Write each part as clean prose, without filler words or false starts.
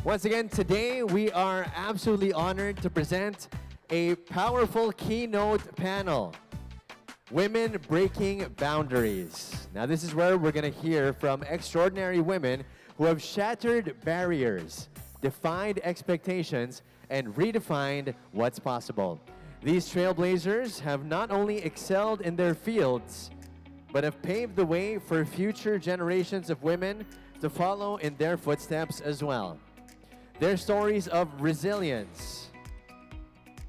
Once again, today we are absolutely honored to present a powerful keynote panel, Women Breaking Boundaries. Now this is where we're going to hear from extraordinary women who have shattered barriers, defied expectations, and redefined what's possible. These trailblazers have not only excelled in their fields, but have paved the way for future generations of women to follow in their footsteps as well. Their stories of resilience,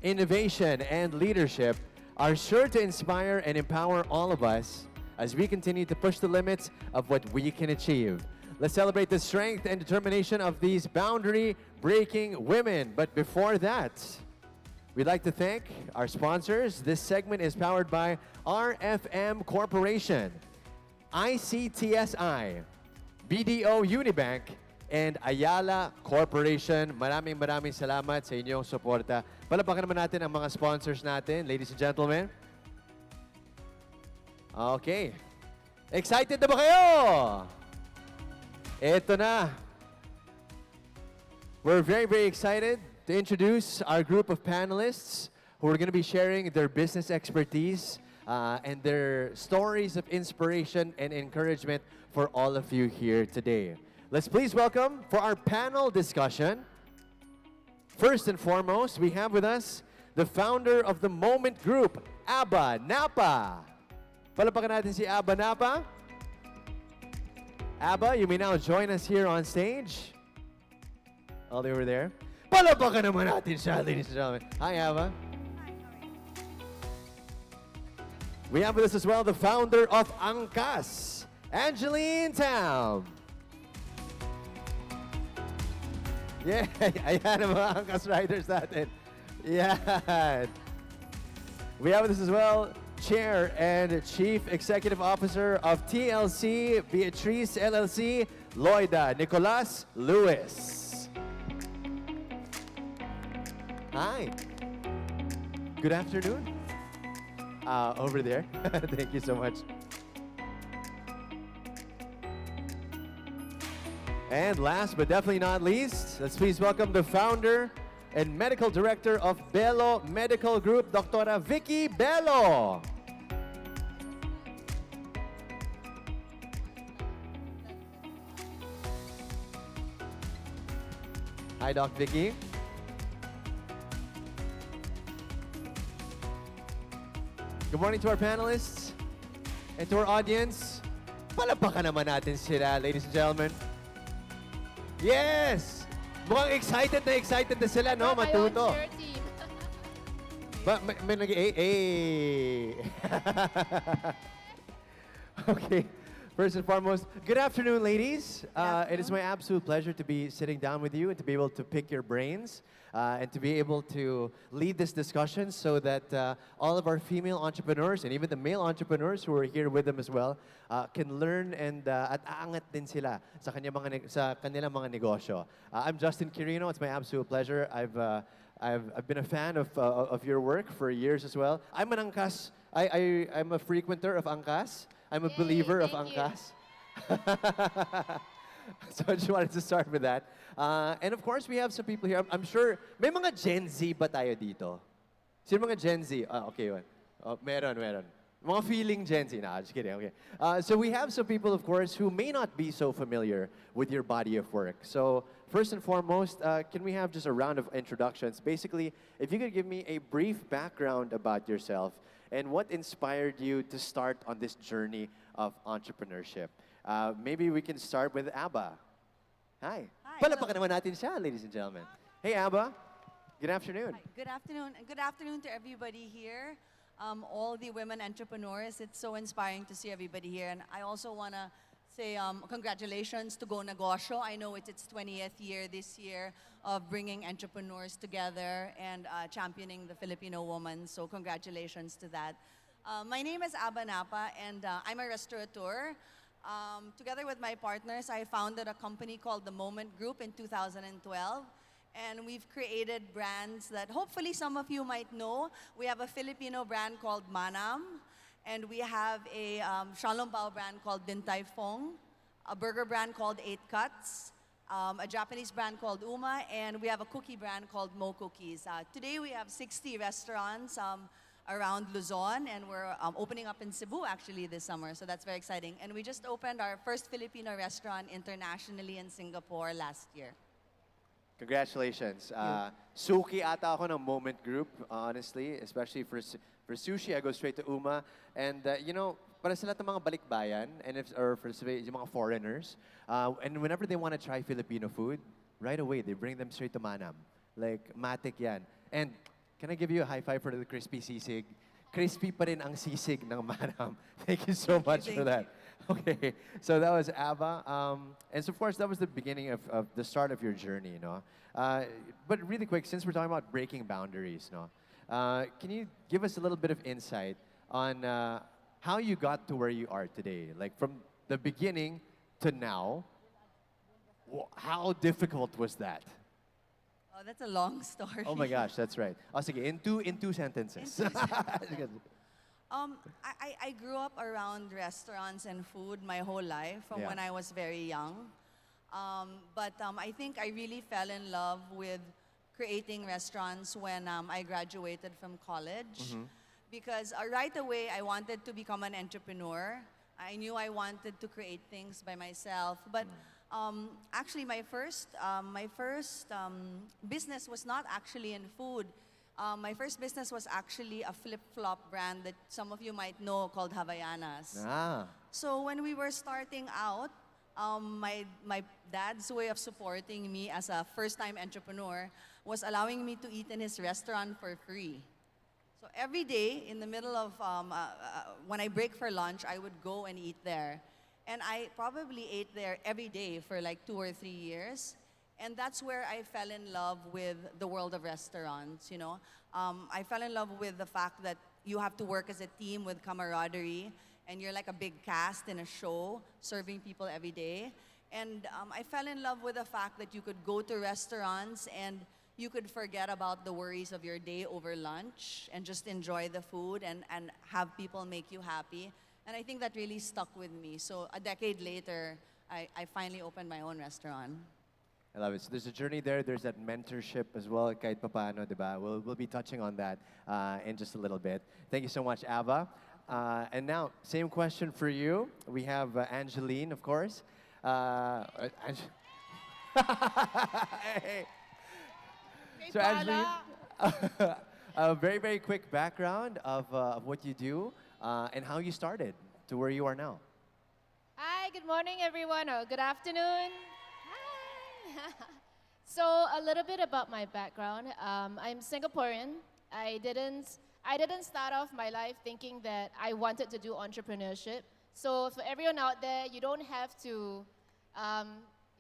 innovation, and leadership are sure to inspire and empower all of us as we continue to push the limits of what we can achieve. Let's celebrate the strength and determination of these boundary-breaking women. But before that, we'd like to thank our sponsors. This segment is powered by RFM Corporation, ICTSI, BDO Unibank, and Ayala Corporation. Maraming salamat sa inyong suporta. Palapakan naman natin ang mga sponsors natin, ladies and gentlemen. Okay. Excited na ba kayo? Eto na. We're very excited to introduce our group of panelists who are going to be sharing their business expertise and their stories of inspiration and encouragement for all of you here today. Let's please welcome for our panel discussion. First and foremost, we have with us the founder of the Moment Group, Abba, Napa. Palapakan natin si Abba, Napa. Abba, you may now join us here on stage. All the way over there. Palapakan naman natin siya, ladies and gentlemen. Hi, Abba. We have with us as well the founder of Angkas, Angeline, Tham. Yeah, ayan ang mga Angkas riders natin. Yeah. We have with us as well Chair and Chief Executive Officer of TLC Beatrice LLC, Loida, Nicolas Lewis. Hi. Good afternoon. Over there. Thank you so much. And last but definitely not least, let's please welcome the founder and medical director of Belo Medical Group, Dr. Vicki Belo. Hi, Doc Vicki. Good morning to our panelists and to our audience. Palapakan naman natin sila, ladies and gentlemen. Yes! Mukhang excited na sila, no? Matuto. May Okay. First and foremost, good afternoon, ladies. It is my absolute pleasure to be sitting down with you and to be able to pick your brains and to be able to lead this discussion so that all of our female entrepreneurs and even the male entrepreneurs who are here with them as well can learn and at aangat din sila sa kanilang mga negosyo. I'm Justin Quirino. It's my absolute pleasure. I've been a fan of your work for years as well. I'm an Angkas. I'm a frequenter of Angkas. I'm a believer of Angkas. So I just wanted to start with that. And of course, we have some people here. I'm sure, may mga Gen Z ba tayo dito? Sino mga Gen Z? Okay. Meron. Mga feeling Gen Z. Nah, just kidding. Okay. So we have some people, of course, who may not be so familiar with your body of work. So first and foremost, can we have just a round of introductions? Basically, if you could give me a brief background about yourself and what inspired you to start on this journey of entrepreneurship. Maybe we can start with Abba. Hi. Palapakan naman natin siya, ladies and gentlemen. Hey, Abba. Good afternoon. Hi. Good afternoon. And good afternoon to everybody here, all the women entrepreneurs. It's so inspiring to see everybody here. And I also want to say congratulations to Go Negosyo. I know it's its 20th year this year of bringing entrepreneurs together and championing the Filipino woman. So congratulations to that. My name is Abba Napa, and I'm a restaurateur. Together with my partners, I founded a company called the Moment Group in 2012. And we've created brands that hopefully some of you might know. We have a Filipino brand called Manam. And we have a Shalom Bao brand called Din Tai Fung, a burger brand called 8 Cuts, a Japanese brand called Uma, and we have a cookie brand called Mo Cookies. Today we have 60 restaurants around Luzon, and we're opening up in Cebu actually this summer, so that's very exciting. And we just opened our first Filipino restaurant internationally in Singapore last year. Congratulations. Suki ata ako ng Moment Group, honestly, especially for sushi, I go straight to Uma. And you know, para sa lahat ng mga balikbayan, and or for yung mga foreigners, and whenever they want to try Filipino food, right away, they bring them straight to Manam. Like, matik yan. And can I give you a high five for the crispy sisig? Crispy pa rin ang sisig ng Manam. Thank you so much for that. Okay, so that was Abba. And so of course, that was the beginning of the start of your journey, you know. But really quick, since we're talking about breaking boundaries, no, can you give us a little bit of insight on how you got to where you are today? Like from the beginning to now, how difficult was that? Oh, that's a long story. Oh my gosh, that's right. Oh, sige, in two sentences. I grew up around restaurants and food my whole life from when I was very young. But I think I really fell in love with creating restaurants when I graduated from college. Because right away, I wanted to become an entrepreneur. I knew I wanted to create things by myself. But actually, my first business was not actually in food. My first business was actually a flip-flop brand that some of you might know called Havaianas. Ah. So when we were starting out, my dad's way of supporting me as a first-time entrepreneur was allowing me to eat in his restaurant for free. So every day in the middle of, when I break for lunch, I would go and eat there. And I probably ate there every day for like 2 or 3 years. And that's where I fell in love with the world of restaurants, you know. I fell in love with the fact that you have to work as a team with camaraderie, and you're like a big cast in a show, serving people every day. And I fell in love with the fact that you could go to restaurants and you could forget about the worries of your day over lunch and just enjoy the food and have people make you happy. And I think that really stuck with me. So a decade later, I finally opened my own restaurant. I love it. So there's a journey there. There's that mentorship as well, kahit papaano, diba? We'll be touching on that in just a little bit. Thank you so much, Abba. And now, same question for you. We have Angeline, of course. Hey. So Angeline, a very, very quick background of what you do and how you started to where you are now. Hi, good morning, everyone, or good afternoon. Hi. So a little bit about my background. I'm Singaporean. I didn't start off my life thinking that I wanted to do entrepreneurship. So for everyone out there, you don't have to,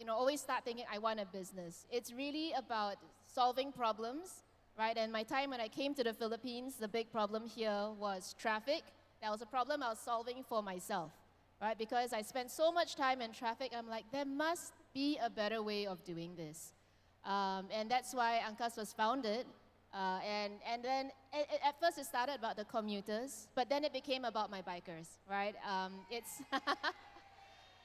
always start thinking I want a business. It's really about solving problems, right? And my time when I came to the Philippines, the big problem here was traffic. That was a problem I was solving for myself, right? Because I spent so much time in traffic, I'm like, there must be a better way of doing this. And that's why Angkas was founded. And then at first it started about the commuters, but then it became about my bikers, right?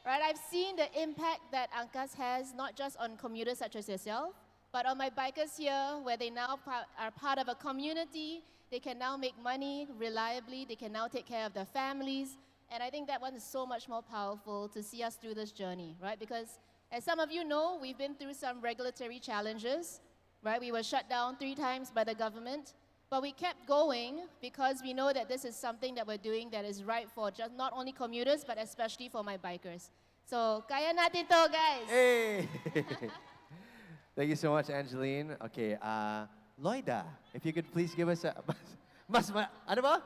Right, I've seen the impact that Angkas has, not just on commuters such as yourself, but on my bikers here, where they now are part of a community. They can now make money reliably. They can now take care of their families. And I think that one is so much more powerful to see us through this journey, right? Because as some of you know, we've been through some regulatory challenges, right? We were shut down 3 times by the government, but we kept going because we know that this is something that we're doing that is right for just not only commuters, but especially for my bikers. So, kaya natin to, guys! Hey! Thank you so much, Angeline. Okay, Loida, if you could please give us a... ano ba?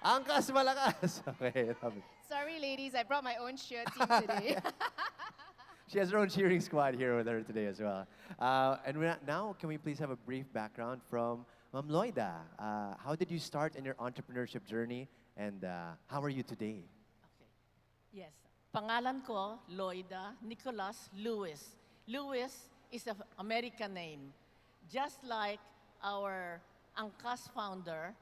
Angkas malakas. Okay, love it. Sorry, ladies, I brought my own cheer team today. She has her own cheering squad here with her today as well. Now, can we please have a brief background from Loida? How did you start in your entrepreneurship journey, and how are you today? Okay. Yes. Pangalan ko, Loida, Nicolas, Lewis. Lewis is an American name. Just like our Angkas founder,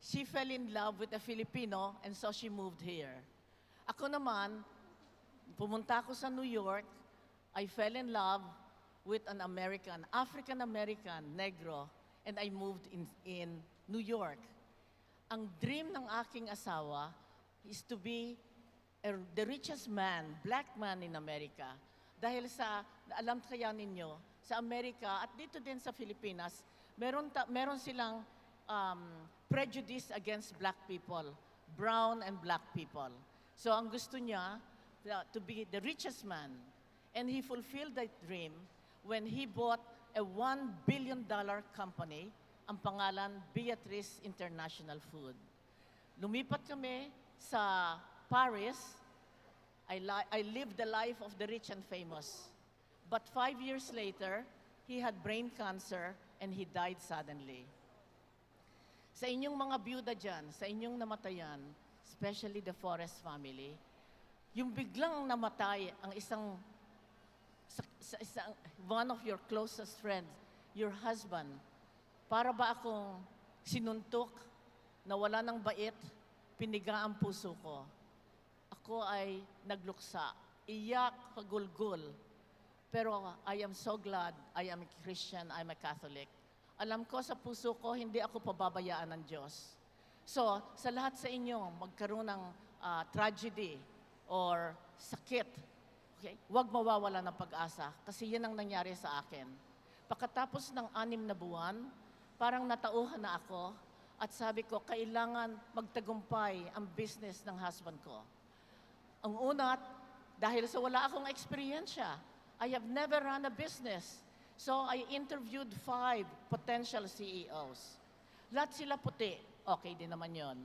she fell in love with a Filipino, and so she moved here. Ako naman, pumunta ako sa New York I fell in love with an American, African-American, negro, and I moved in New York. Ang dream ng aking asawa is to be the richest man, black man in America. Dahil sa, alam kaya ninyo, sa Amerika at dito din sa Pilipinas, meron silang prejudice against black people, brown and black people. So ang gusto niya, to be the richest man. And he fulfilled that dream when he bought a $1 billion company, ang pangalan Beatrice International Food. Lumipat kami sa Paris. I lived the life of the rich and famous. But 5 years later, he had brain cancer and he died suddenly. Sa inyong mga byuda dyan, sa inyong namatayan, especially the Forrest family, yung biglang namatay ang one of your closest friends, your husband, para ba akong sinuntok, nawala ng bait, piniga ang puso ko. Ako ay nagluksa, iyak, kagulgul. Pero I am so glad I am a Christian, I'm a Catholic. Alam ko sa puso ko, hindi ako pababayaan ng Diyos. So, sa lahat sa inyo, magkaroon ng tragedy or sakit, okay, huwag mawawala ng pag-asa kasi yan ang nangyari sa akin. Pagkatapos ng 6 na buwan, parang natauhan na ako at sabi ko, kailangan magtagumpay ang business ng husband ko. Ang una, dahil sa wala akong eksperyensya, I have never run a business. So I interviewed 5 potential CEOs. Lahat sila puti, okay din naman yon.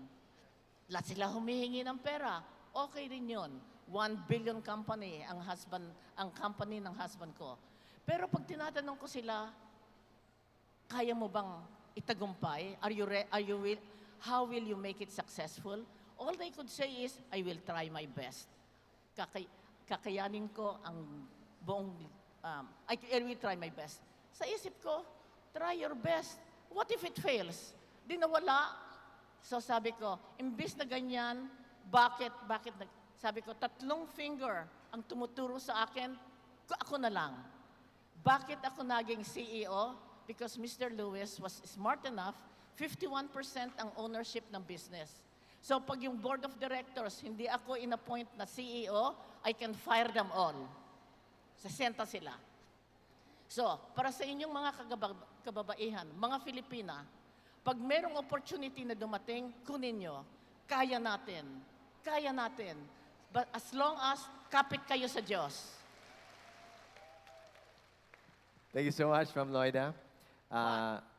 Lahat sila humihingi ng pera, okay din yon. 1 billion company ang company ng husband ko. Pero pag tinatanong ko sila, kaya mo bang itagumpay? How will you make it successful? All they could say is, I will try my best. Kakayanin ko ang buong, I will try my best. Sa isip ko, try your best. What if it fails? Di nawala. So sabi ko, imbis na ganyan, bakit, sabi ko, 3 finger ang tumuturo sa akin, ako na lang. Bakit ako naging CEO? Because Mr. Lewis was smart enough, 51% ang ownership ng business. So pag yung board of directors, hindi ako in-appoint na CEO, I can fire them all. Sasenta sila. So, para sa inyong mga kababaihan, mga Filipina, pag merong opportunity na dumating, kunin nyo. Kaya natin. Kaya natin. But as long as kapit kayo sa Diyos. Thank you so much, Ma'am Loida.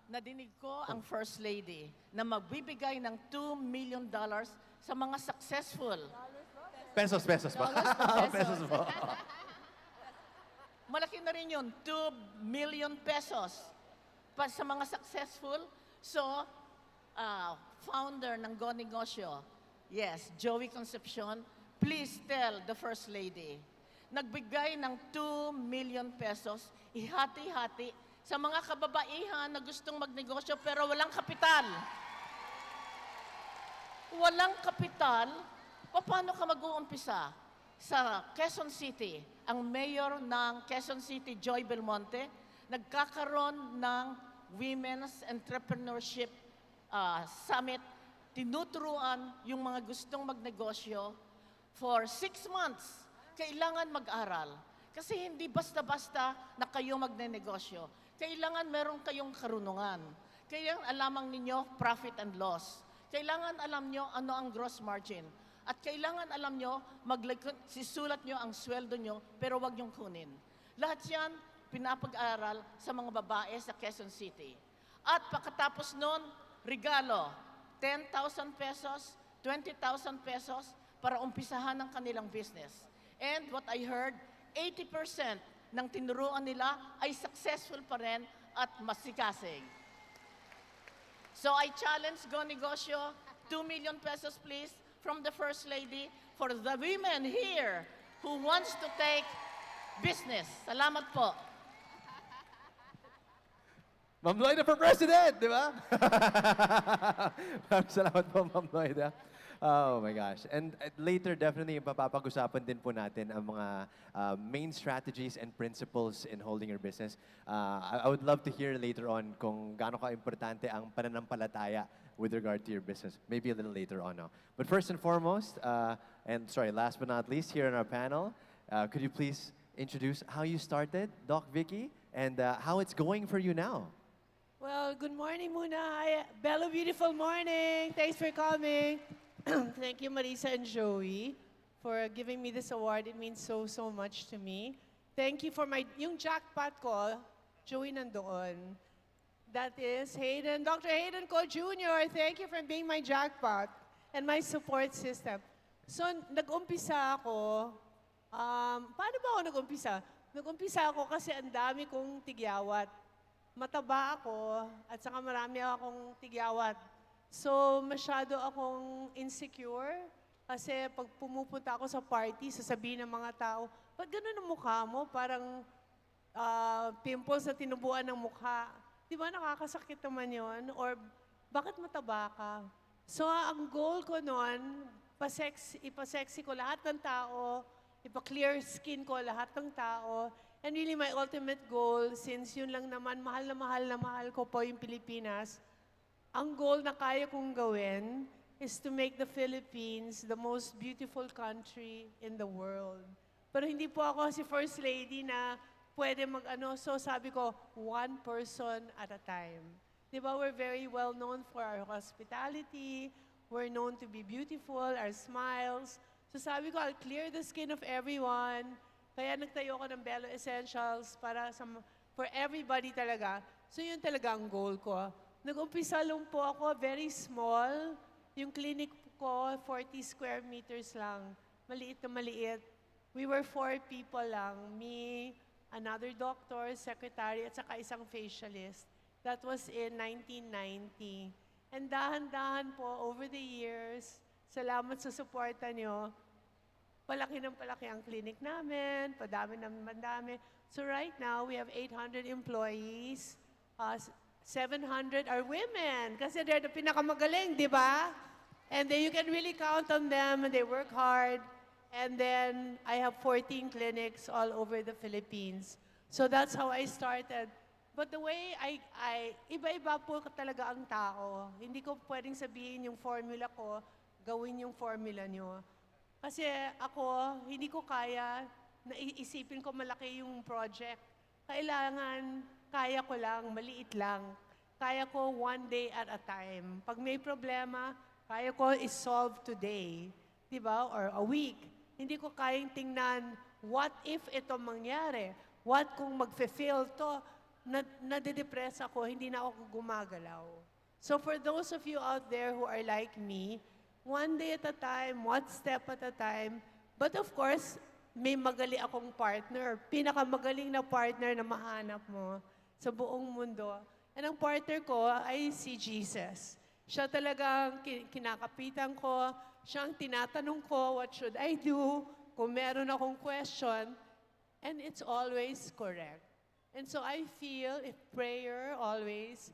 Nadinig ko ang First Lady na magbibigay ng $2 million sa mga successful. Pesos pa. Pesos po. Malaki na rin yun, 2 million pesos pa sa mga successful. So, founder ng Negosyo, yes, Joey Concepcion, please tell the First Lady, nagbigay ng 2 million pesos, ihati-hati sa mga kababaihan na gustong magnegosyo pero walang kapital. Walang kapital, paano ka mag-uumpisa? Sa Quezon City, ang mayor ng Quezon City, Joy Belmonte, nagkakaroon ng Women's Entrepreneurship Summit. Tinuturuan yung mga gustong magnegosyo for 6 months. Kailangan mag-aral. Kasi hindi basta-basta na kayo magnenegosyo. Kailangan meron kayong karunungan. Kailangan alamang ninyo profit and loss. Kailangan alam nyo ano ang gross margin. At kailangan alam nyo, sisulat nyo ang sweldo nyo, pero wag nyong kunin. Lahat yan, pinapag-aral sa mga babae sa Quezon City. At pagkatapos nun, regalo, 10,000 pesos, 20,000 pesos para umpisahan ang kanilang business. And what I heard, 80% ng tinuruan nila ay successful pa rin at masikasig. So I challenge Go Negosyo, 2 million pesos please, from the First Lady for the women here who wants to take business. Salamat po. Ma'am Loida for President, di ba? Salamat po, Ma'am Loida. Oh my gosh. And later, definitely, papapag-usapan din po natin ang mga main strategies and principles in holding your business. I would love to hear later on kung gaano ka-importante ang pananampalataya with regard to your business. Maybe a little later on. No? But first and foremost, and sorry, last but not least, here on our panel, could you please introduce how you started, Doc Vicki, and how it's going for you now? Well, good morning muna. Hi, Belo, beautiful morning. Thanks for coming. Thank you, Marisa and Joey, for giving me this award. It means so, so much to me. Thank you for yung jackpot ko, Joey nandoon. That is Hayden, Dr. Hayden Ko Jr. Thank you for being my jackpot and my support system. So, nag-umpisa ako. Paano ba ako nag-umpisa? Nag-umpisa ako kasi ang dami kong tigyawat. Mataba ako at saka marami akong tigyawat. So, masyado akong insecure kasi pag pumupunta ako sa party, sasabihin ng mga tao, ba't ganun ang mukha mo? Parang pimples na tinubuan ng mukha. Di ba nakakasakit naman yun? Or bakit mataba ka? So, ang goal ko noon, ipasexy ko lahat ng tao, ipa-clear skin ko lahat ng tao. And really my ultimate goal, since yun lang naman, mahal na mahal ko po yung Pilipinas, ang goal na kaya kong gawin is to make the Philippines the most beautiful country in the world. Pero hindi po ako si First Lady na pwede mag-ano, so sabi ko, one person at a time. Di ba, we're very well known for our hospitality, we're known to be beautiful, our smiles. So sabi ko, I'll clear the skin of everyone. Kaya nagtayo ako ng Belo Essentials para for everybody talaga. So yun talaga ang goal ko. Nag-umpisa lang po ako, very small. Yung clinic ko, 40 square meters lang. Maliit na maliit. We were 4 people lang. Me, another doctor, secretary, at saka isang facialist. That was in 1990. And dahan-dahan po, over the years, salamat sa suporta nyo, palaki ng palaki ang clinic namin, padami ng mandami. So right now, we have 800 employees. 700 are women kasi they're the pinakamagaling, di ba? And then you can really count on them and they work hard. And then I have 14 clinics all over the Philippines. So that's how I started. But the way iba-iba po talaga ang tao. Hindi ko pwedeng sabihin yung formula ko, gawin yung formula nyo. Kasi ako, hindi ko kaya na iisipin ko malaki yung project. Kailangan, kaya ko lang, maliit lang. Kaya ko one day at a time. Pag may problema, kaya ko is-solve today. Diba? Or a week. Hindi ko kayang tingnan, what if ito mangyari? What kung mag-fail to? Nade-depress ako, hindi na ako gumagalaw. So for those of you out there who are like me, one day at a time, one step at a time. But of course, may magali akong partner. Pinakamagaling na partner na mahanap mo sa buong mundo. And ang partner ko ay si Jesus. Siya talagang kinakapitan ko. Siya ang tinatanong ko, what should I do? Kung meron akong question. And it's always correct. And so I feel if prayer, always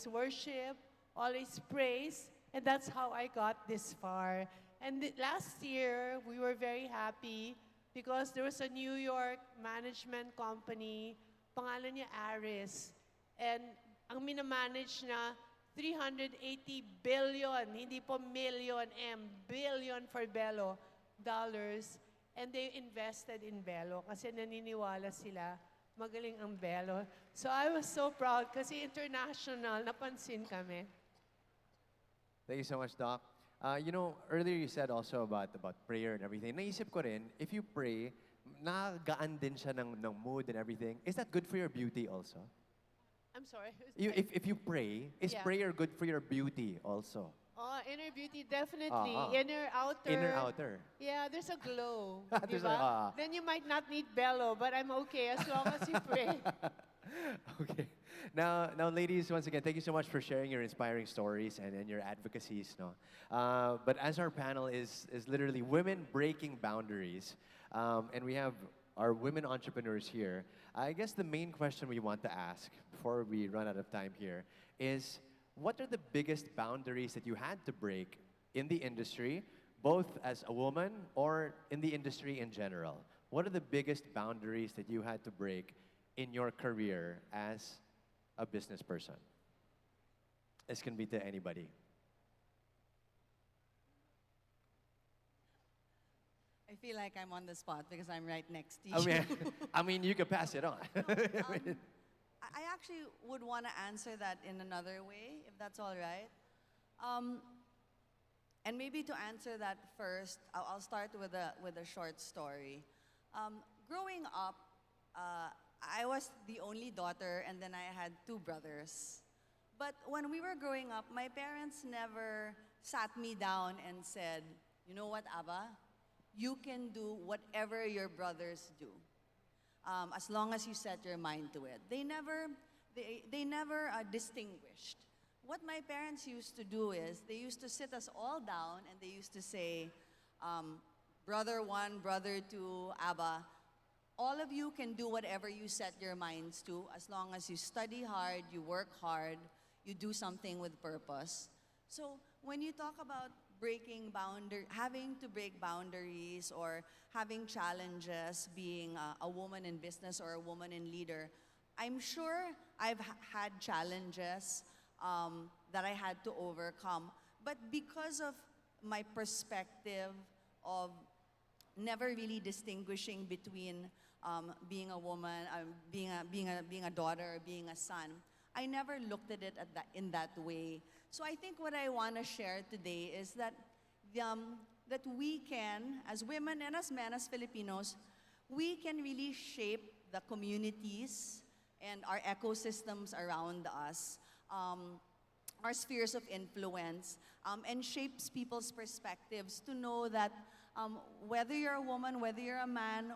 worship, always praise, and that's how I got this far. And last year, we were very happy because there was a New York management company, pangalan niya Aris. And ang minamanage na 380 billion, hindi po million, billion for Belo, dollars. And they invested in Belo kasi naniniwala sila, magaling ang Belo. So I was so proud kasi international, napansin kami. Thank you so much, Doc. You know, earlier you said also about prayer and everything. Naisip ko rin, if you pray, nakagaan din siya ng mood and everything. Is that good for your beauty also? I'm sorry. If you pray, is prayer good for your beauty also? Oh, inner beauty, definitely. Inner, outer. Inner, outer. Yeah, there's a glow. There's diba? Then you might not need Belo, but I'm okay as long as you pray. Okay. Now, ladies, once again, thank you so much for sharing your inspiring stories and your advocacies. No? But as our panel is literally women breaking boundaries, and we have our women entrepreneurs here, I guess the main question we want to ask before we run out of time here is, what are the biggest boundaries that you had to break in the industry, both as a woman or in the industry in general? What are the biggest boundaries that you had to break in your career as a business person? This can be to anybody. I feel like I'm on the spot because I'm right next to you. I mean, I mean, you could pass it on. I actually would want to answer that in another way, if that's all right. And maybe to answer that first, I'll start with a short story. Growing up, I was the only daughter, and then I had two brothers. But when we were growing up, my parents never sat me down and said, "You know what, Abba? You can do whatever your brothers do, as long as you set your mind to it." They never distinguished. What my parents used to do is they used to sit us all down and they used to say, "Brother one, brother two, Abba, all of you can do whatever you set your minds to, as long as you study hard, you work hard, you do something with purpose." So when you talk about having to break boundaries or having challenges being a woman in business or a woman in leader, I'm sure I've had challenges that I had to overcome. But because of my perspective of never really distinguishing between being a woman, being a daughter, or being a son, I never looked at it in that way. So I think what I want to share today is that that we can, as women and as men, as Filipinos, we can really shape the communities and our ecosystems around us, our spheres of influence, and shapes people's perspectives to know that whether you're a woman, whether you're a man,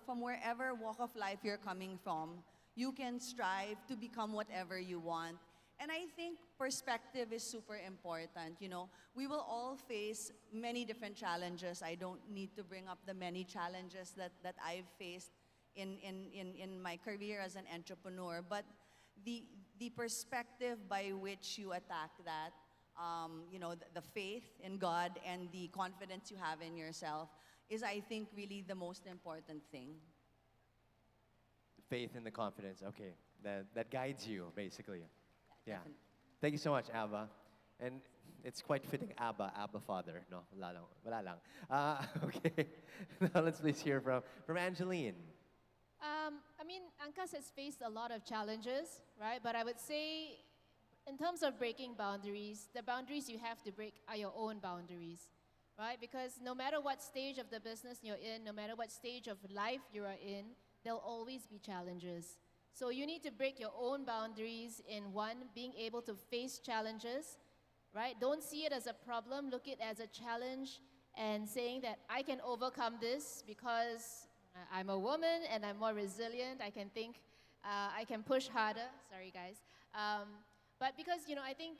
from wherever walk of life you're coming from, you can strive to become whatever you want. And I think perspective is super important. You know, we will all face many different challenges. I don't need to bring up the many challenges that I've faced in my career as an entrepreneur. But the perspective by which you attack that, you know, the faith in God and the confidence you have in yourself is, I think, really the most important thing. Faith and the confidence, okay. That guides you, basically. Yeah. Definitely. Thank you so much, Abba. And it's quite fitting, Abba Father. No, wala lang. Okay. Now let's please hear from Angeline. I mean, Angkas has faced a lot of challenges, right? But I would say, in terms of breaking boundaries, the boundaries you have to break are your own boundaries, right? Because no matter what stage of the business you're in, no matter what stage of life you are in, there'll always be challenges. So you need to break your own boundaries in one, being able to face challenges, right? Don't see it as a problem, look it as a challenge and saying that I can overcome this because I'm a woman and I'm more resilient. I can think, I can push harder. Sorry, guys. But because, you know, I think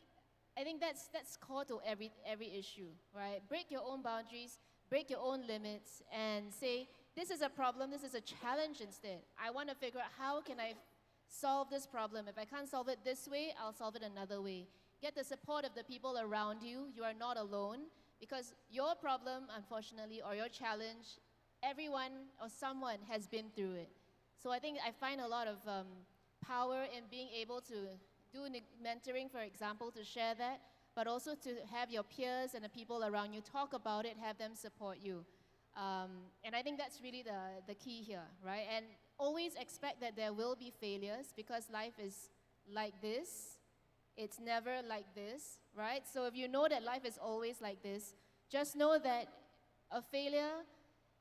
that's core to every issue, right? Break your own boundaries, break your own limits, and say, this is a problem, this is a challenge instead. I want to figure out how can I solve this problem. If I can't solve it this way, I'll solve it another way. Get the support of the people around you. You are not alone because your problem, unfortunately, or your challenge, everyone or someone has been through it. So I think I find a lot of power in being able to do mentoring, for example, to share that, but also to have your peers and the people around you talk about it, have them support you. And I think that's really the key here, right? And always expect that there will be failures because life is like this. It's never like this, right? So if you know that life is always like this, just know that a failure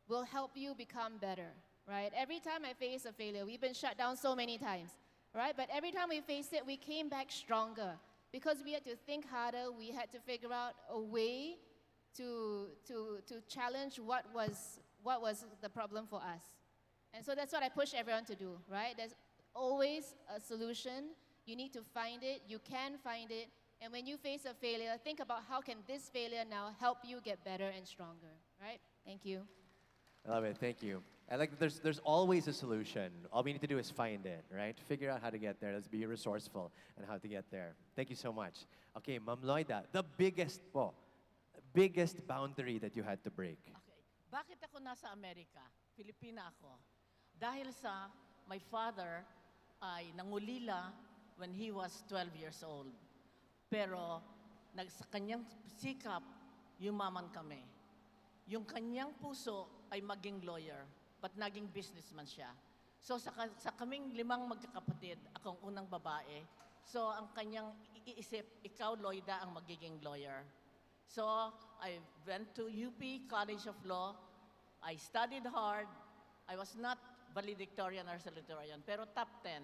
will help you become better, right? Every time I face a failure, we've been shut down so many times, right? But every time we faced it, we came back stronger because we had to think harder. We had to figure out a way to challenge what was the problem for us. And so that's what I push everyone to do, right? There's always a solution. You need to find it. You can find it. And when you face a failure, think about how can this failure now help you get better and stronger, right? Thank you. I love it. Thank you. I like that there's always a solution. All we need to do is find it, right? Figure out how to get there. Let's be resourceful and how to get there. Thank you so much. Okay, Ma'am Loida, the biggest biggest boundary that you had to break? Okay. Bakit ako nasa Amerika? Pilipina ako. Dahil sa my father ay nangulila when he was 12 years old. Pero sa kanyang sikap, yumaman kami. Yung kanyang puso ay maging lawyer, but naging businessman siya. So sa kaming 5 magkakapatid, akong unang babae. So ang kanyang iisip, ikaw Loida ang magiging lawyer. So I went to UP College of Law. I studied hard. I was not valedictorian or salutatorian, pero top 10.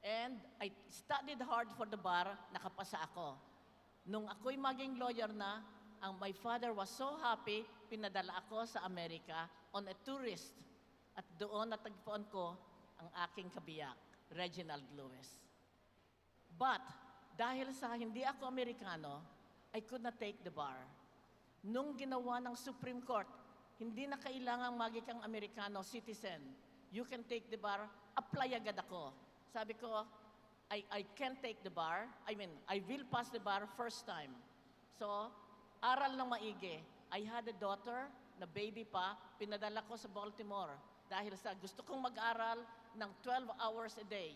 And I studied hard for the bar, nakapasa ako. Nung ako'y maging lawyer na, my father was so happy, pinadala ako sa Amerika on a tourist. At doon natagpuan ko ang aking kabiyak, Reginald Lewis. But, dahil sa hindi ako Amerikano, I could not take the bar. Nung ginawa ng Supreme Court, hindi na kailangang maging kang Amerikano citizen. You can take the bar, apply agad ako. Sabi ko, I can't take the bar. I mean, I will pass the bar first time. So, aral ng maigi. I had a daughter na baby pa, pinadala ko sa Baltimore dahil sa gusto kong mag-aral ng 12 hours a day.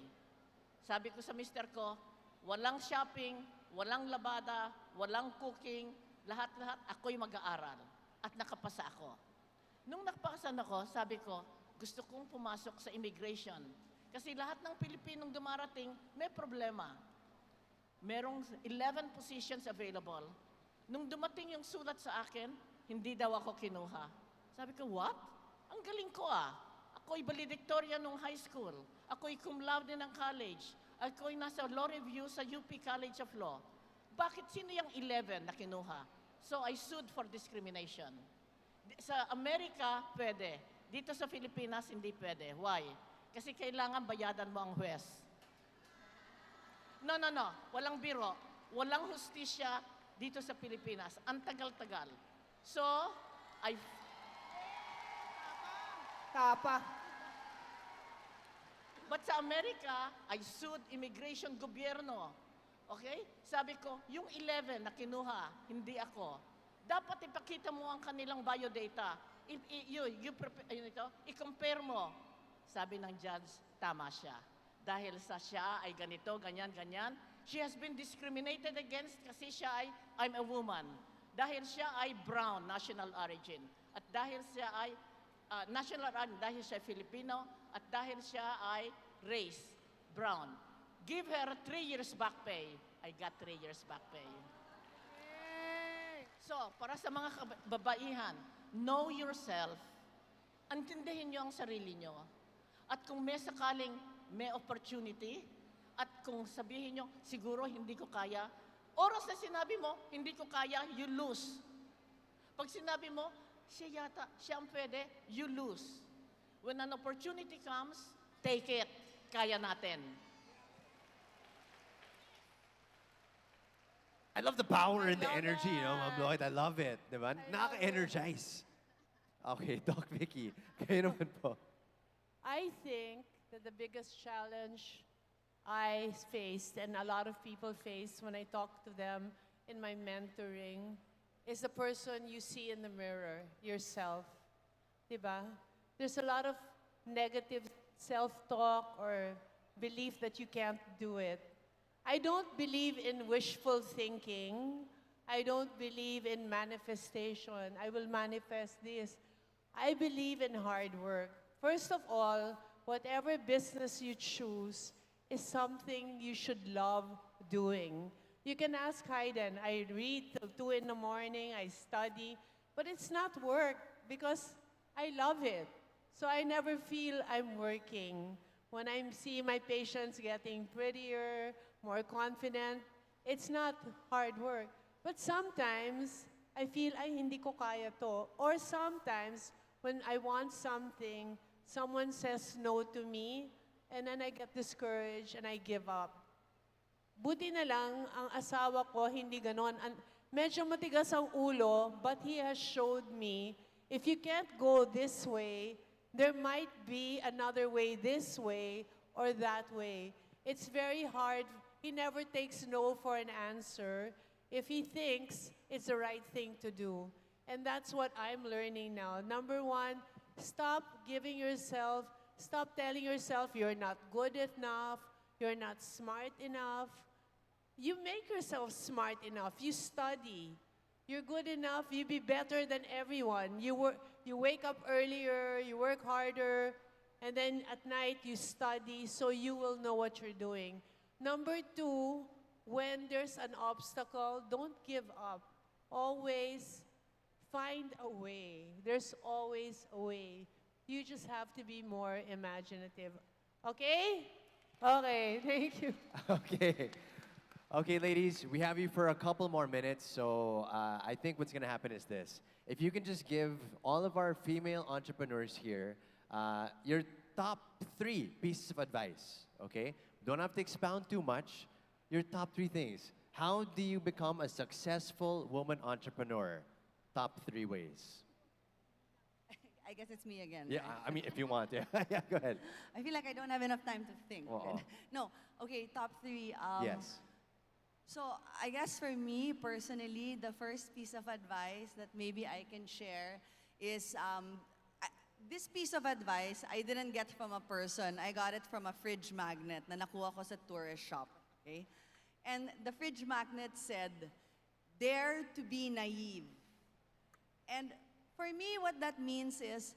Sabi ko sa mister ko, walang shopping, walang labada, walang cooking, lahat-lahat ako'y mag-aaral. At nakapasa ako. Nung nakapasa ako, sabi ko, gusto kong pumasok sa immigration. Kasi lahat ng Pilipinong dumarating, may problema. Merong 11 positions available. Nung dumating yung sulat sa akin, hindi daw ako kinuha. Sabi ko, what? Ang galing ko ah. Ako'y valedictorian nung high school. Ako'y cum laude ng college. Ako'y nasa law review sa UP College of Law. Bakit sino yung 11 na kinuha? So I sued for discrimination. Sa Amerika, pwede. Dito sa Pilipinas, hindi pwede. Why? Kasi kailangan bayadan mo ang huwes. No. Walang biro. Walang hustisya dito sa Pilipinas. Ang tagal-tagal. So, Tapa. But sa Amerika, I sued immigration gobyerno. Okay? Sabi ko, yung 11 na kinuha, hindi ako. Dapat ipakita mo ang kanilang biodata. I-compare mo. Sabi ng judge, tama siya. Dahil sa siya ay ganito, ganyan, ganyan. She has been discriminated against kasi siya ay, I'm a woman. Dahil siya ay brown, national origin. At dahil siya ay, national origin, dahil siya Filipino, at dahil siya ay race, brown. Give her 3 years back pay. I got 3 years back pay. So, para sa mga babaihan, know yourself. Antindihin niyo ang sarili niyo. At kung may sakaling may opportunity, at kung sabihin niyo, siguro hindi ko kaya, oras na sinabi mo, hindi ko kaya, you lose. Pag sinabi mo, siya ang pwede, you lose. When an opportunity comes, take it. Kaya natin. I love the power and the energy, you know, Ma'am Lloyd. I love it. Diba? Nakaka-energize. Okay, Doc Vicki. Kayo naman po. I think that the biggest challenge I faced and a lot of people face when I talk to them in my mentoring is the person you see in the mirror, yourself. Diba? There's a lot of negative self-talk or belief that you can't do it. I don't believe in wishful thinking. I don't believe in manifestation. I will manifest this. I believe in hard work. First of all, whatever business you choose is something you should love doing. You can ask Hayden, I read till 2 in the morning, I study, but it's not work because I love it. So I never feel I'm working. When I see my patients getting prettier, more confident, it's not hard work. But sometimes, I feel, ay, hindi ko kaya to. Or sometimes, when I want something, someone says no to me, and then I get discouraged and I give up. Buti na lang, ang asawa ko, hindi ganon. Medyo matigas ang ulo, but he has showed me, if you can't go this way, there might be another way this way or that way. It's very hard. He never takes no for an answer. if he thinks it's the right thing to do. And that's what I'm learning now. Number one, stop telling yourself you're not good enough, you're not smart enough. You make yourself smart enough. You study. You're good enough. You be better than everyone. You wake up earlier, you work harder, and then at night you study so you will know what you're doing. Number two, when there's an obstacle, don't give up. Always find a way. There's always a way. You just have to be more imaginative. Okay? Okay, thank you. Okay. Okay, ladies, we have you for a couple more minutes, so I think what's gonna happen is this. If you can just give all of our female entrepreneurs here your top 3 pieces of advice, okay? Don't have to expound too much. Your top 3 things. How do you become a successful woman entrepreneur? Top 3 ways. I guess it's me again. Yeah, right? I mean, if you want, yeah. Yeah, go ahead. I feel like I don't have enough time to think. Uh-oh. No, okay, top 3. Yes. So I guess for me personally, the first piece of advice that maybe I can share is this piece of advice I didn't get from a person. I got it from a fridge magnet na nakuha ko sa tourist shop. Okay? And the fridge magnet said, "Dare to be naive." And for me, what that means is,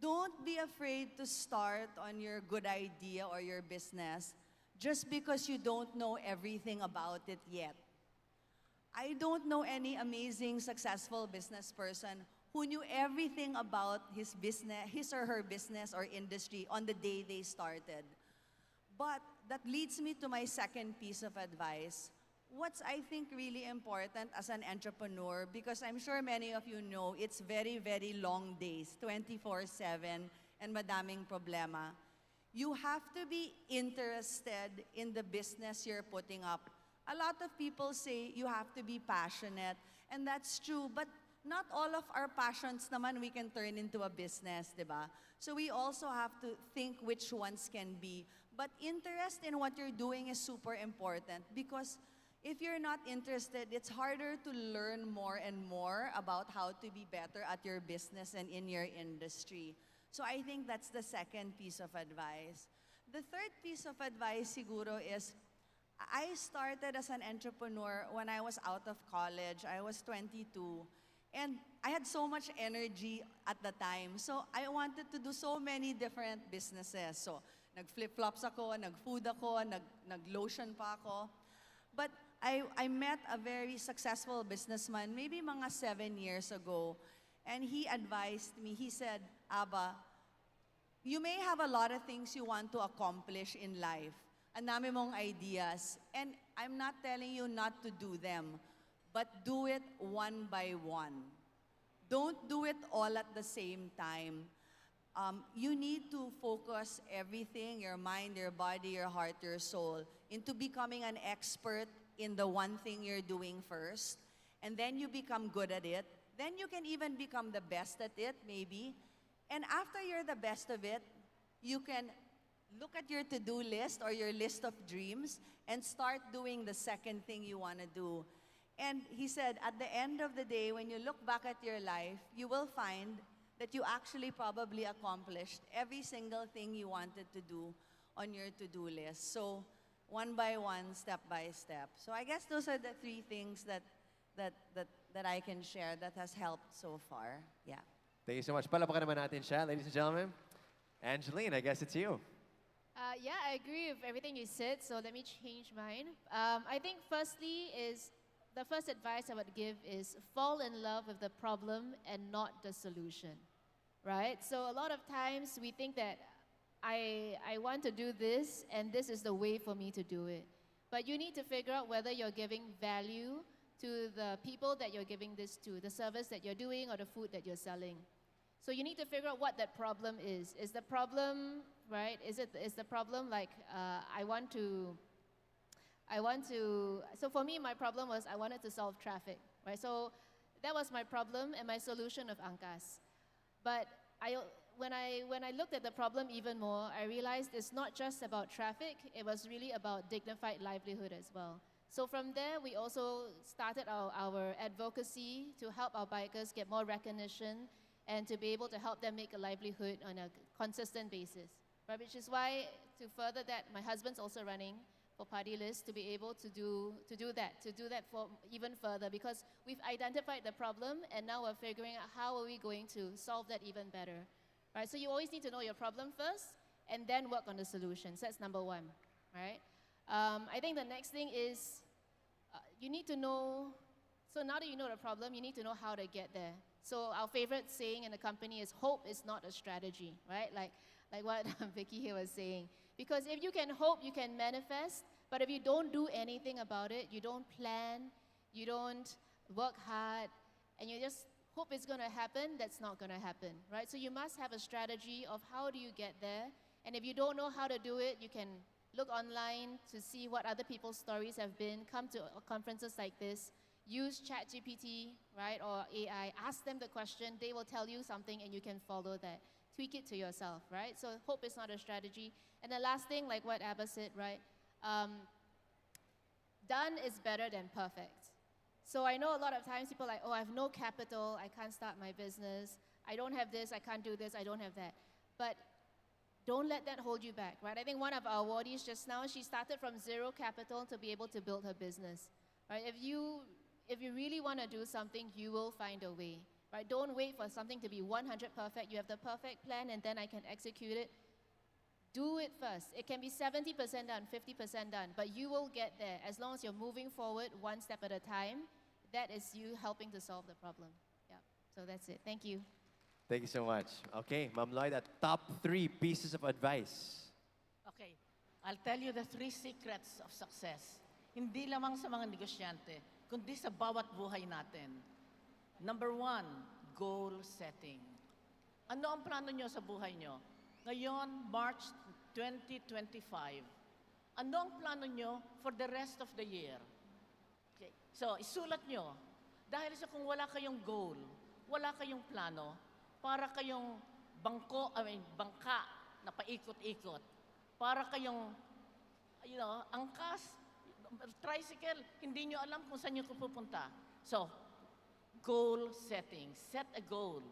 don't be afraid to start on your good idea or your business just because you don't know everything about it yet. I don't know any amazing, successful business person who knew everything about his business, his or her business or industry on the day they started. But that leads me to my second piece of advice. What's I think really important as an entrepreneur, because I'm sure many of you know it's very, very long days, 24/7, and madaming problema. You have to be interested in the business you're putting up. A lot of people say you have to be passionate, and that's true, but not all of our passions naman we can turn into a business, di ba? So we also have to think which ones can be. But interest in what you're doing is super important, because if you're not interested, it's harder to learn more and more about how to be better at your business and in your industry. So I think that's the second piece of advice. The third piece of advice siguro is, I started as an entrepreneur when I was out of college. I was 22. And I had so much energy at the time. So I wanted to do so many different businesses. So nag-flip-flops ako, nag-food ako, nag-lotion pa ako. But I met a very successful businessman maybe mga 7 years ago. And he advised me, he said, "Abba, you may have a lot of things you want to accomplish in life. Ang dami mong ideas. And I'm not telling you not to do them, but do it one by one. Don't do it all at the same time. You need to focus everything, your mind, your body, your heart, your soul, into becoming an expert in the one thing you're doing first. And then you become good at it. Then you can even become the best at it, maybe. And after you're the best of it, you can look at your to-do list or your list of dreams and start doing the second thing you want to do." And he said, at the end of the day, when you look back at your life, you will find that you actually probably accomplished every single thing you wanted to do on your to-do list. So, one by one, step by step. So I guess those are the 3 things that I can share that has helped so far. Yeah. Thank you so much. Palapakan naman natin siya, ladies and gentlemen. Angeline, I guess it's you. Yeah, I agree with everything you said, so let me change mine. I think firstly is, the first advice I would give is fall in love with the problem and not the solution, right? So a lot of times we think that I want to do this and this is the way for me to do it. But you need to figure out whether you're giving value to the people that you're giving this to, the service that you're doing or the food that you're selling. So you need to figure out what that problem is. Is the problem, right? Is the problem like so for me, my problem was I wanted to solve traffic, right? So that was my problem and my solution of angkas. But when I looked at the problem even more, I realized it's not just about traffic, it was really about dignified livelihood as well. So from there, we also started our advocacy to help our bikers get more recognition and to be able to help them make a livelihood on a consistent basis. Right? Which is why, to further that, my husband's also running for party list to be able to do that for even further, because we've identified the problem and now we're figuring out how are we going to solve that even better. Right? So you always need to know your problem first and then work on the solutions. That's number one. Right? I think the next thing is you need to know, so now that you know the problem, you need to know how to get there. So our favorite saying in the company is hope is not a strategy, right? Like what Vicki here was saying. Because if you can hope, you can manifest, but if you don't do anything about it, you don't plan, you don't work hard, and you just hope it's going to happen, that's not going to happen, right? So you must have a strategy of how do you get there. And if you don't know how to do it, you can look online to see what other people's stories have been, come to conferences like this, use ChatGPT, right, or AI, ask them the question, they will tell you something and you can follow that. Tweak it to yourself, right? So hope is not a strategy. And the last thing, like what Abba said, right, done is better than perfect. So I know a lot of times people are like, oh, I have no capital, I can't start my business, I don't have this, I can't do this, I don't have that. But don't let that hold you back, right? I think one of our awardees just now, she started from zero capital to be able to build her business, right? If you really want to do something, you will find a way, right? Don't wait for something to be 100 perfect. You have the perfect plan and then I can execute it. Do it first. It can be 70% done, 50% done, but you will get there as long as you're moving forward one step at a time. That is you helping to solve the problem. Yeah, so that's it. Thank you. Thank you so much. Okay, Ma'am Loida, top 3 pieces of advice. Okay, I'll tell you the 3 secrets of success. Hindi lamang sa mga negosyante, kundi sa bawat buhay natin. Number 1, goal setting. Ano ang plano nyo sa buhay nyo? Ngayon, March 2025. Ano ang plano nyo for the rest of the year? Okay. So, isulat nyo. Dahil sa kung wala kayong goal, wala kayong plano, para kayong bangka na paikot-ikot. Para kayong, angkas, tricycle, hindi nyo alam kung saan nyo pupunta. So, goal setting. Set a goal.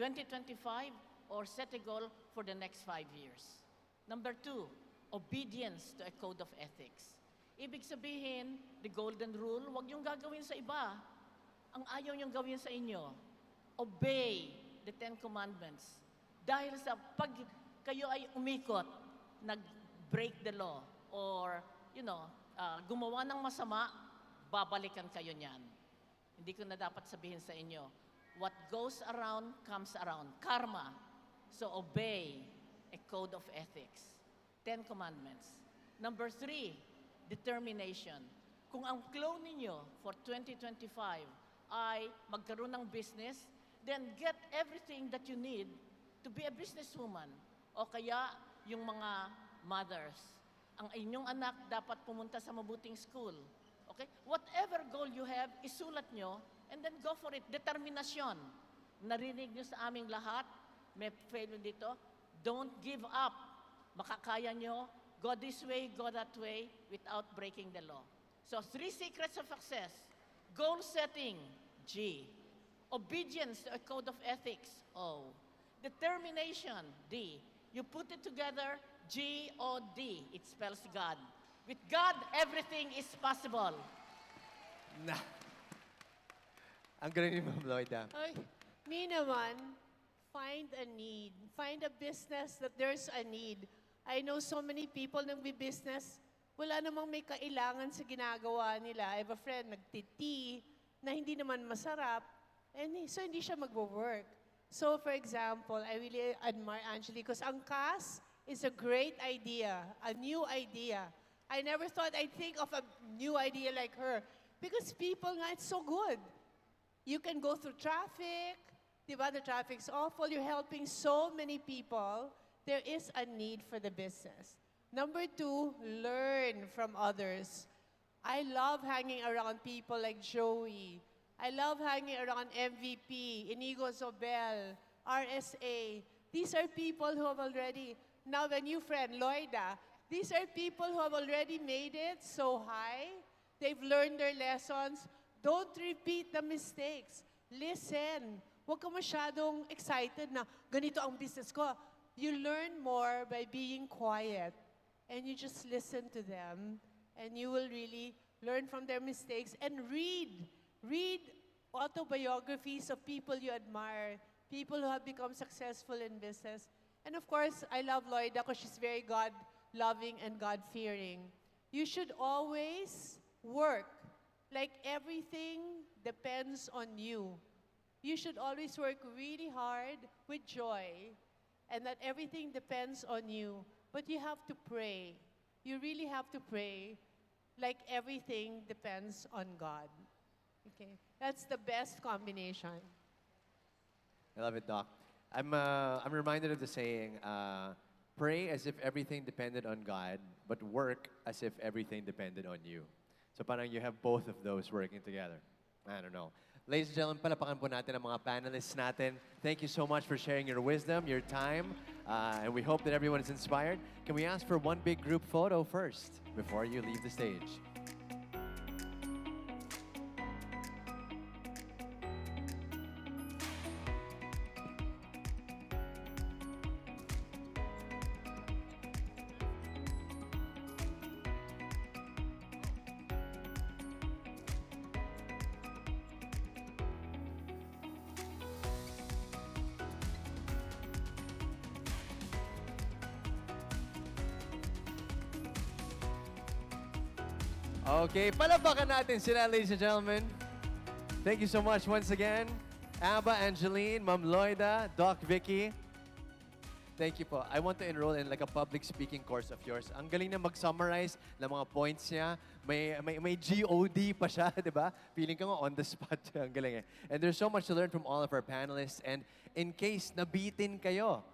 2025 or set a goal for the next 5 years. Number 2, obedience to a code of ethics. Ibig sabihin, the golden rule, huwag yung gagawin sa iba. Ang ayaw yung gawin sa inyo. Obey the 10 Commandments. Dahil sa pag kayo ay umikot, nag-break the law, or, gumawa ng masama, babalikan kayo niyan. Hindi ko na dapat sabihin sa inyo, what goes around comes around. Karma. So obey a code of ethics. 10 Commandments. Number 3, determination. Kung ang clue ninyo for 2025 ay magkaroon ng business, then get everything that you need to be a businesswoman. O kaya yung mga mothers, ang inyong anak dapat pumunta sa mabuting school. Okay? Whatever goal you have, isulat nyo, and then go for it. Determinasyon. Narinig nyo sa aming lahat, may failure dito, don't give up. Makakaya nyo, go this way, go that way, without breaking the law. So 3 secrets of success. Goal setting, G. Obedience to a code of ethics, O. Determination, D. You put it together, G-O-D. It spells God. With God, everything is possible. Na. Ang galing ni Ma'am Loida. Ay, me naman, find a need. Find a business that there's a need. I know so many people nagbi-business, wala namang may kailangan sa ginagawa nila. I have a friend, nagtiti, na hindi naman masarap, and so hindi siya magwo-work. So for example, I really admire Angeline because ang CAS is a great idea, a new idea. I never thought I'd think of a new idea like her because people nga, it's so good. You can go through traffic, diba? The traffic's awful. You're helping so many people. There is a need for the business. Number 2, learn from others. I love hanging around people like Joey. I love hanging around MVP, Negosyo, Belo, RSA. These are people who have already, now the new friend, Loida, these are people who have already made it so high They've learned their lessons. Don't repeat the mistakes. Listen. Huwag ka masyadong excited na ganito ang business ko. You learn more by being quiet. And you just listen to them. And you will really learn from their mistakes. And read. Read autobiographies of people you admire. People who have become successful in business. And of course, I love Loida because she's very God-loving and God-fearing. You should always work like everything depends on you. You should always work really hard with joy and that everything depends on you. But you have to pray. You really have to pray like everything depends on God. Okay? That's the best combination. I love it, Doc. I'm reminded of the saying, pray as if everything depended on God, but work as if everything depended on you. So parang you have both of those working together. I don't know. Ladies and gentlemen, palapakan po natin ang mga panelists natin. Thank you so much for sharing your wisdom, your time, and we hope that everyone is inspired. Can we ask for one big group photo first before you leave the stage? Okay, palapakan natin sila, ladies and gentlemen. Thank you so much once again. Abba, Angeline, Ma'am Loida, Doc Vicki. Thank you po. I want to enroll in like a public speaking course of yours. Ang galing na mag-summarize ng mga points niya. May GOD pa siya, di ba? Feeling ka nga on the spot. Ang galing eh. And there's so much to learn from all of our panelists. And in case nabitin kayo